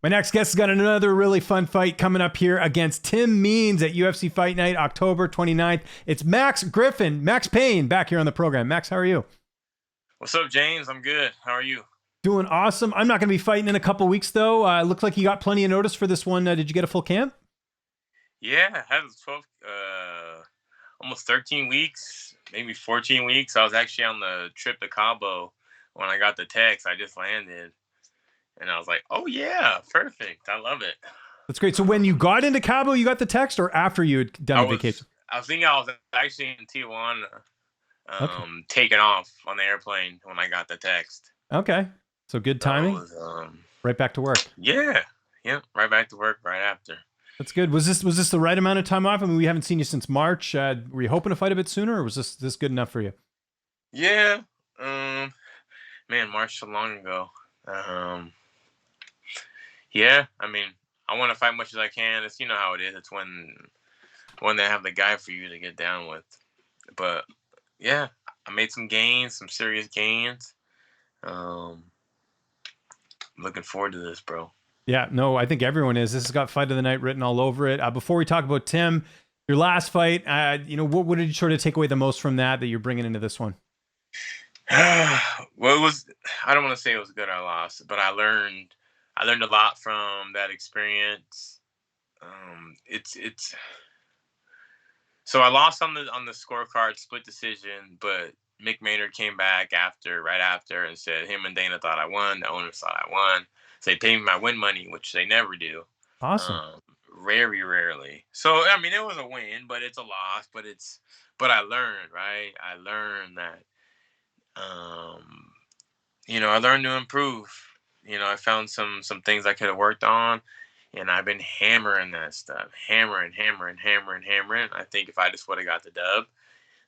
My next guest has got another really fun fight coming up here against Tim Means at UFC Fight Night, October 29th. It's Max Payne, back here on the program. Max, how are you? What's up, James? I'm good. How are you? Doing awesome. I'm not going to be fighting in a couple weeks, though. Looks like you got plenty of notice for this one. Did you get a full camp? Yeah, I had 12, almost 13 weeks, maybe 14 weeks. I was actually on the trip to Cabo when I got the text. I just landed, and I was like, "Oh yeah, perfect. I love it." That's great. So when you got into Cabo, you got the text, or after you had done I the was, vacation? I was thinking I was actually in Tijuana, Okay. taking off on the airplane when I got the text. Okay. So good So it timing. was, Right back to work. yeah, yeah, right back to work right after. That's good. Was this the right amount of time off? I mean, we haven't seen you since March. Were you hoping to fight a bit sooner, or was this good enough for you? Yeah, man, March so long ago. Um, Yeah, I mean, I want to fight much as I can. It's how it is. It's when they have the guy for you to get down with. But yeah, I made some gains, some serious gains. Um, Looking forward to this, bro. Yeah, no, I think everyone is. This has got fight of the night written all over it. Before we talk about Tim, your last fight, what did you sort of take away the most from that you're bringing into this one? Well, it was. I don't want to say it was good or lost, but I learned. I learned a lot from that experience. It's. So I lost on the scorecard, split decision, but Mick Maynard came back right after, and said him and Dana thought I won. The owners thought I won. So they paid me my win money, which they never do. Awesome. Very rarely. So I mean, it was a win, but it's a loss. But I learned, right? I learned that. Um, I learned to improve. I found some things I could have worked on, and I've been hammering that stuff, hammering. I think if I just would have got the dub,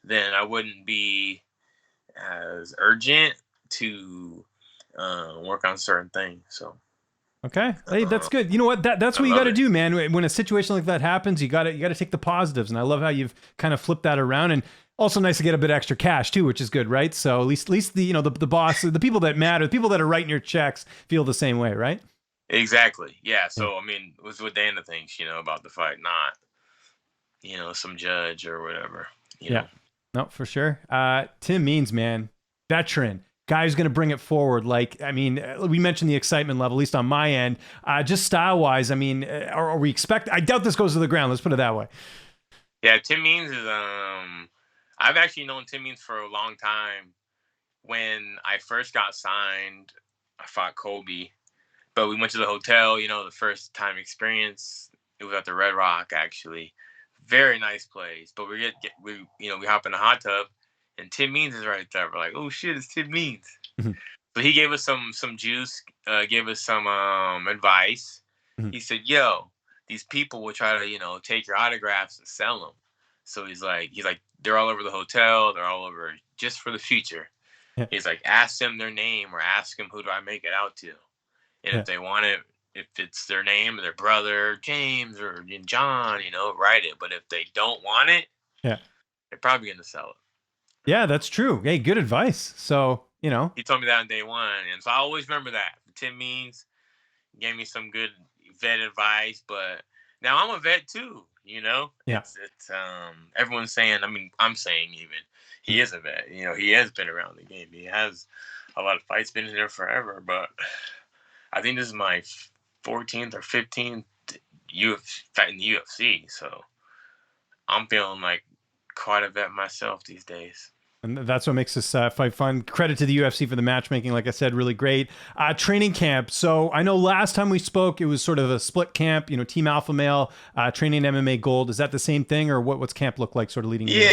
then I wouldn't be as urgent to work on certain things. So Okay. Hey, that's good. You know what? That's I what you got love to it. do, man. When a situation like that happens, you got to take the positives. And I love how you've kind of flipped that around. And also nice to get a bit extra cash too, which is good, right? So at least the boss, the people that matter, the people that are writing your checks feel the same way, right? Exactly. Yeah. Yeah. So I mean, it was what Dana thinks, about the fight, not some judge or whatever. You Yeah. know. No, for sure. Tim Means, man, veteran guy who's going to bring it forward. Like, I mean, we mentioned the excitement level, at least on my end. Just style wise, I mean, are we expect? I doubt this goes to the ground. Let's put it that way. Yeah. Tim Means is I've actually known Tim Means for a long time. When I first got signed, I fought Kobe, but we went to the hotel. The first time experience. It was at the Red Rock, actually. Very nice place. But we hop in the hot tub, and Tim Means is right there. We're like, oh shit, it's Tim Means. Mhm. So he gave us some juice, gave us some advice. Mhm. He said, "Yo, these people will try to take your autographs and sell them." So he's like, they're all over the hotel. They're all over just for the future. Yeah. He's like, ask them their name or ask them who do I make it out to, and Yeah. if they want it, if it's their name, their brother James or John, write it. But if they don't want it, Yeah. they're probably gonna sell it. Yeah, that's true. Hey, good advice. So, He told me that on day one, and so I always remember that. Tim Means gave me some good vet advice, but now I'm a vet too. yeah. It's everyone's saying. I mean, I'm saying even he is a vet. He has been around the game. He has a lot of fights, been in there forever. But I think this is my 14th or 15th fight in the UFC, so I'm feeling like quite a vet myself these days. And that's what makes this fight fun. Credit to the UFC for the matchmaking. Like I said, really great. Training camp. So I know last time we spoke, it was sort of a split camp, Team Alpha Male, training MMA Gold. Is that the same thing, or what's camp look like sort of leading into this?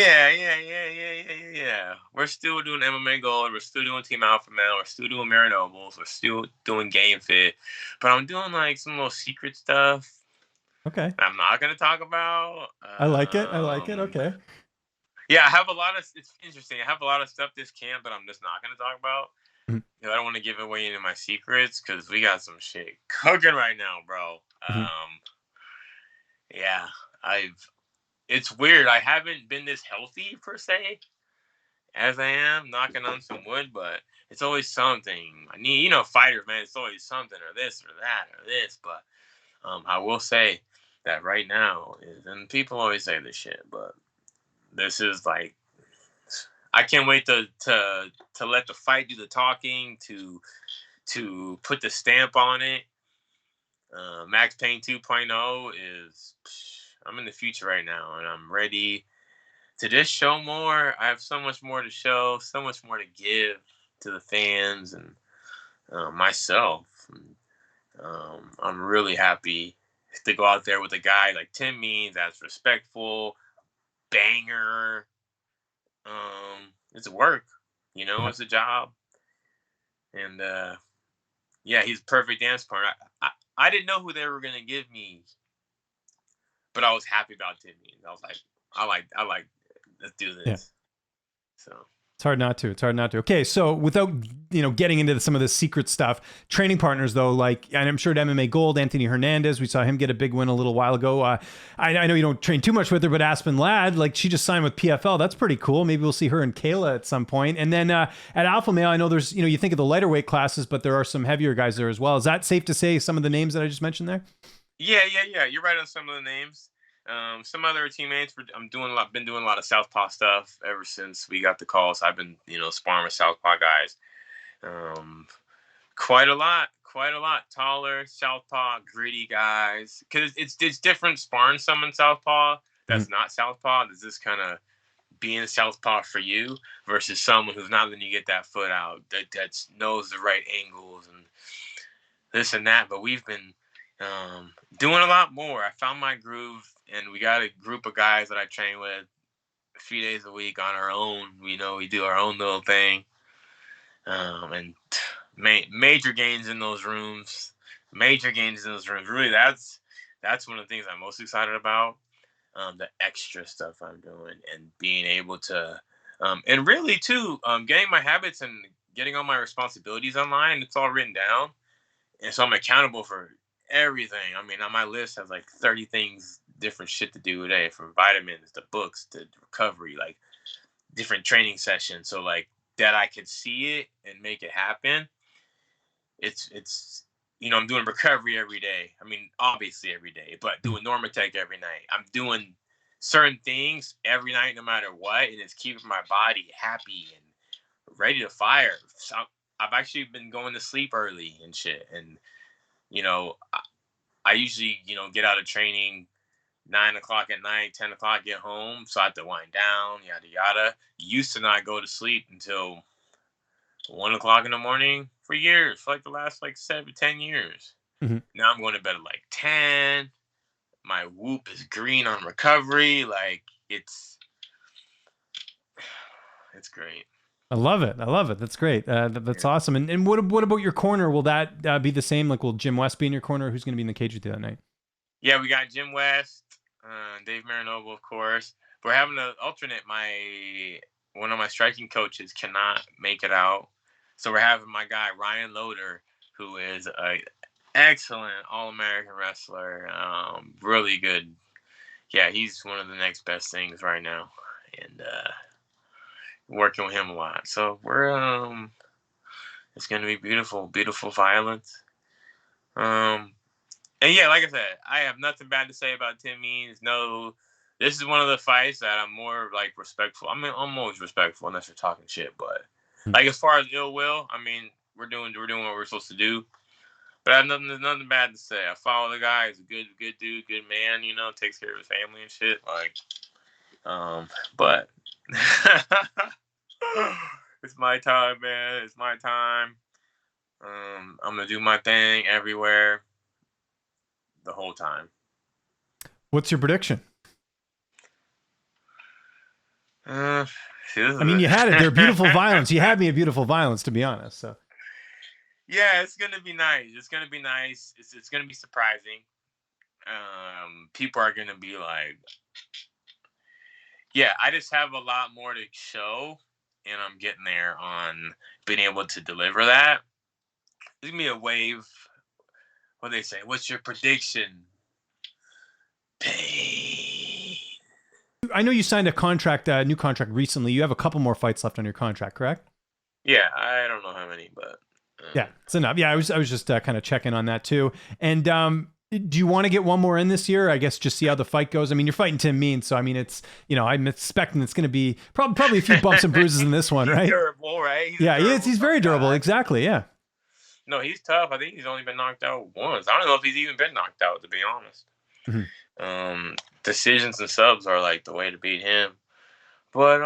Yeah. We're still doing MMA Gold. We're still doing Team Alpha Male. We're still doing Marinobles. We're still doing Game Fit. But I'm doing like some little secret stuff Okay. I'm not going to talk about. I like it. I like it. Okay. Yeah, I have a lot of, it's interesting. I have a lot of stuff this camp that I'm just not going to talk about. Mhm. I don't want to give away any of my secrets because we got some shit cooking right now, bro. Mhm. Yeah, it's weird. I haven't been this healthy per se as I am, knocking on some wood, but it's always something. I need, you know, fighters, man. It's always something or this or that or this. But I will say that right now is, and people always say this shit, but this is like, I can't wait to let the fight do the talking, to put the stamp on it. Max Payne 2.0 is, I'm in the future right now, and I'm ready to just show more. I have so much more to show, so much more to give to the fans and myself. I'm really happy to go out there with a guy like Tim Means that's respectful, banger. It's work, you know, Yeah. it's a job. And yeah, he's a perfect dance partner. I didn't know who they were gonna give me, but I was happy about Tim Means. I was like, I like, let's do Yeah. this. So It's hard not to. It's hard not to. Okay, so without getting into some of the secret stuff, training partners though, like, and I'm sure at MMA Gold, Anthony Hernandez, we saw him get a big win a little while ago. I know you don't train too much with her, but Aspen Ladd, like, she just signed with PFL. That's pretty cool. Maybe we'll see her and Kayla at some point. And then at Alpha Male, I know there's you think of the lighter weight classes, but there are some heavier guys there as well. Is that safe to say? Some of the names that I just mentioned there. yeah. You're right on some of the names. Some other teammates. Been doing a lot of Southpaw stuff ever since we got the calls. I've been, sparring with Southpaw guys. Quite a lot. Taller Southpaw, gritty guys. Because it's different sparring someone Southpaw that's not Southpaw. That's just kind of being Southpaw for you versus someone who's not letting you get that foot out. That knows the right angles and this and that. But we've been doing a lot more. I found my groove, and we got a group of guys that I train with a few days a week on our own. We do our own little thing, and major gains in those rooms. Really, that's one of the things I'm most excited about. The extra stuff I'm doing and being able to, and really too, getting my habits and getting all my responsibilities online. It's all written down, and so I'm accountable for everything. I mean, on my list has like 30 things, different shit to do a day, from vitamins to books to recovery, like different training sessions. So like that I could see it and make it happen. It's I'm doing recovery every day. I mean, obviously every day, but doing Normatec every night. I'm doing certain things every night, no matter what, and it's keeping my body happy and ready to fire. So I've actually been going to sleep early and shit, and I usually, get out of training 9 o'clock at night, 10 o'clock, get home. So I have to wind down, yada, yada. Used to not go to sleep until 1 o'clock in the morning for years, for like the last 7-10 years. Mm-hmm. Now I'm going to bed at 10. My whoop is green on recovery. Like it's great. I love it. That's great. That's awesome. And what about your corner? Will that be the same? Like, will Jim West be in your corner? Who's going to be in the cage with you that night? Yeah, we got Jim West, Dave Marinovo, of course. We're having an alternate. One of my striking coaches cannot make it out, so we're having my guy Ryan Loader, who is an excellent All-American wrestler, really good. Yeah, he's one of the next best things right now, and working with him a lot. So we're it's gonna be beautiful violence. And yeah, like I said, I have nothing bad to say about Tim Means. No, this is one of the fights that I'm more respectful. I mean, I'm always respectful unless you're talking shit. But as far as ill will, I mean, we're doing what we're supposed to do. But I have nothing bad to say. I follow the guy. He's a good dude, good man. Takes care of his family and shit. But it's my time, man. It's my time. I'm gonna do my thing everywhere, the whole time. What's your prediction? I mean, you had it there. Beautiful violence. You had me at beautiful violence, to be honest. So. Yeah, it's gonna be nice. It's gonna be surprising. People are gonna be like, yeah, I just have a lot more to show, and I'm getting there on being able to deliver that. There's gonna be a wave. What they say? What's your prediction? Pain. I know you signed a new contract recently. You have a couple more fights left on your contract, correct? Yeah, I don't know how many, but Yeah, it's enough. Yeah, I was just kind of checking on that too. And do you want to get one more in this year? I guess just see how the fight goes. I mean, you're fighting Tim Means, so I mean, it's I'm expecting it's going to be probably a few bumps and bruises in this one, he's right? durable, right? He's a Yeah, he is. durable He's tough very durable. guy. Exactly. Yeah. No, he's tough. I think he's only been knocked out once. I don't know if he's even been knocked out, to be honest. Mhm. Decisions and subs are like the way to beat him. But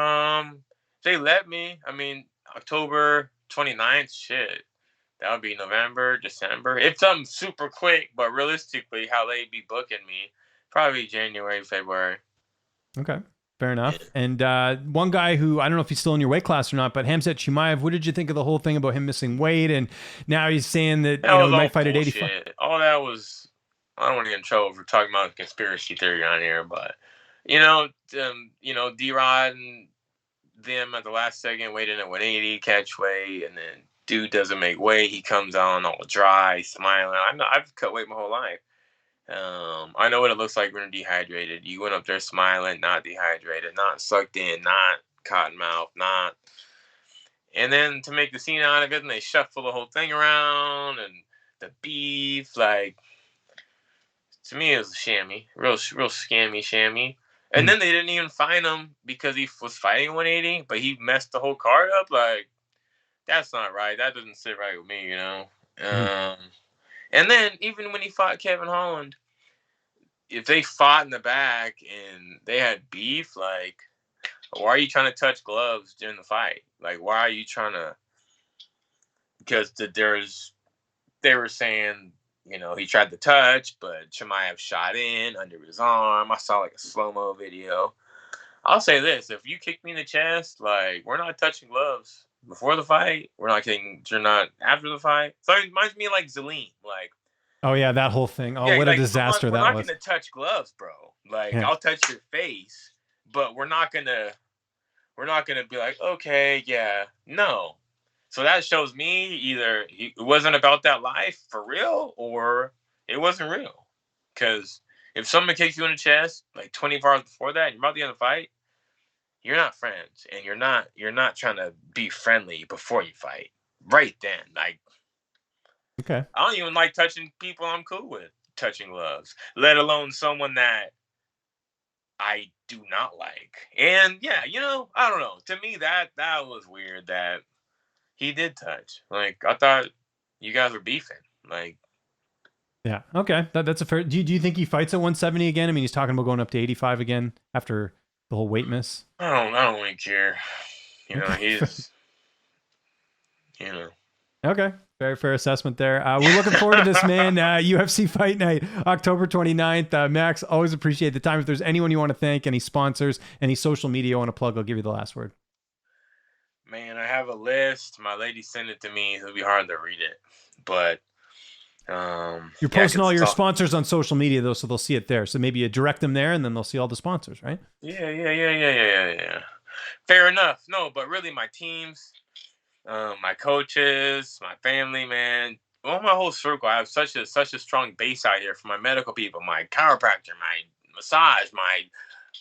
they let me. I mean, October 29th, shit. That would be November, December. If something super quick, but realistically, how they be booking me, probably January, February. Okay. Fair enough. And one guy who I don't know if he's still in your weight class or not, but Khamzat Chimaev, what did you think of the whole thing about him missing weight? And now he's saying that That was he all might fight at 85. bullshit. All that was. I don't want to get in trouble for talking about conspiracy theory on here, but D Rod and them at the last second waiting at 180 catch weight, and then dude doesn't make weight. He comes on all dry, smiling. I've cut weight my whole life. I know what it looks like when you're dehydrated. You went up there smiling, not dehydrated, not sucked in, not cotton mouth, not. And then to make the scene out of it, and they shuffle the whole thing around, and the beef, like to me, it was a chamois, real scammy chamois. And Mhm. then they didn't even fine him because he was fighting 180, but he messed the whole card up. Like that's not right. That doesn't sit right with me, you know. Mhm. Um, and then even when he fought Kevin Holland, if they fought in the back and they had beef, like why are you trying to touch gloves during the fight? Like why are you trying to? Because they were saying, he tried to touch, but Chimaev shot in under his arm. I saw like a slow mo video. I'll say this: if you kick me in the chest, like we're not touching gloves before the fight. We're not kicking. You're not after the fight. So it reminds me of like Zaleen. Like Oh yeah, that whole thing. Oh, yeah, what a like disaster we're that not was. gonna touch gloves, bro. Like Yeah. I'll touch your face, but we're not gonna be like, okay, yeah, no. So that shows me either it wasn't about that life for real, or it wasn't real. Because if someone kicks you in the chest like 24 hours before that, and you're about to end the fight, you're not friends, and you're not trying to be friendly before you fight. Right then, like Okay. I don't even like touching people I'm cool with touching gloves, let alone someone that I do not like. And yeah, I don't know. To me, that was weird that he did touch. Like I thought you guys were beefing. Like Yeah. Okay. That's a fair. Do you think he fights at 170 again? I mean, he's talking about going up to 85 again after the whole weight miss. I don't really care. Okay. He's you know. Okay. Very fair assessment there. We're looking forward to this, man. UFC Fight Night, October 29th. Max, always appreciate the time. If there's anyone you want to thank, any sponsors, any social media you want to plug, I'll give you the last word. Man, I have a list. My lady sent it to me. It'll be hard to read it, but You're yeah, posting because all it's your all. sponsors on social media, though, so they'll see it there. So maybe you direct them there and then they'll see all the sponsors, right? Yeah, yeah, yeah, yeah, yeah, yeah. Fair enough. No, but really, my teams, my coaches, my family, man, well, my whole circle. I have such a strong base out here for my medical people, my chiropractor, my massage, my.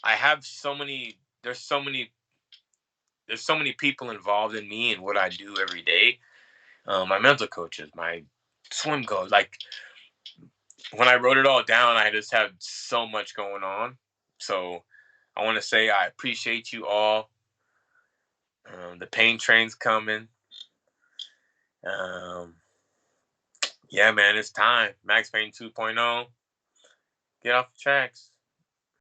I have so many. There's so many people involved in me and what I do every day. My mental coaches, my swim coach. Like when I wrote it all down, I just had so much going on. So I want to say I appreciate you all. The pain train's coming. Um, yeah, man, it's time. Max Payne 2.0. Get off the tracks.